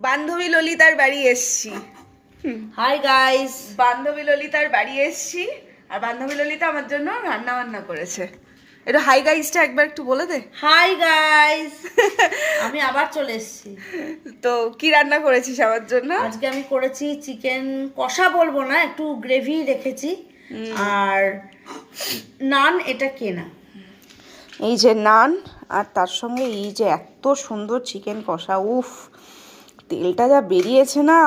বান্ধবী ললিতার বাড়ি এসছি। হাই গাইস, বান্ধবী ললিতার বাড়ি এসছি আর বান্ধবী ললিতা আমার জন্য রান্না বান্না করেছে। এটা হাই গাইসটা একবার একটু বলে দে। হাই গাইস, আমি আবার চলে এসেছি। তো কি রান্না করেছিস আমার জন্য? আজকে আমি করেছি চিকেন কষা, বলবো না, একটু গ্রেভি রেখেছি। আর নান, এটা কেনা। এই যে নান, আর তার সঙ্গে এই যে এত সুন্দর চিকেন কষা, উফ তেলটা যা বেরিয়েছে না,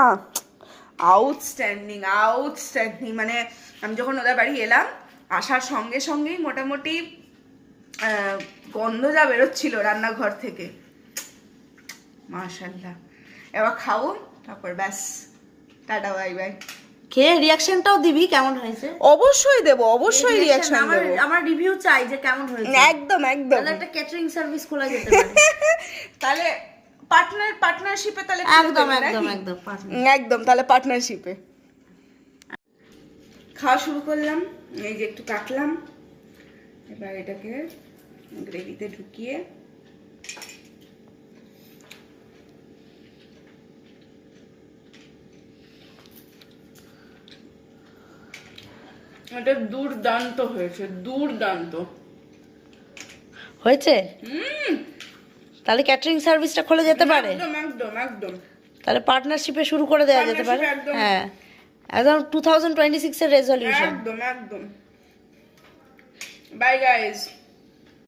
আউটস্ট্যান্ডিং আউটস্ট্যান্ডিং। মানে আমি যখন ওদের বাড়ি এলাম, আসার সঙ্গে সঙ্গেই মোটামুটি গন্ধ যা বেরোচ্ছিল রান্নাঘর থেকে, মাশাআল্লাহ। এবার খাবো, তারপর ব্যাস টাটা বাই বাই। খেয়ে রিয়াকশনটাও দিবি কেমন হয়েছে। অবশ্যই দেবো, অবশ্যই রিয়াকশন দেবো। আমার রিভিউ চাই যে কেমন হয়েছে। একদম একদম। তাহলে একটা ক্যাটারিং সার্ভিস খোলা যেতে পারে। তাহলে পার্টনারশিপে তাহলে একদম একদম একদম একদম, তাহলে পার্টনারশিপে খাওয়া শুরু করলাম। এই যে একটু কাটলাম, এবার এটাকে গ্রেভিতে ঢুকিয়ে এটা দুর্দান্ত হয়েছে, দুর্দান্ত হয়েছে। তাহলে ক্যাটারিং সার্ভিসটা খোলা যেতে পারে। একদম একদম একদম। তাহলে পার্টনারশিপে শুরু করে দেওয়া যেতে পারে। হ্যাঁ, একদম 2026 এর রেজলিউশন। একদম একদম। Bye guys.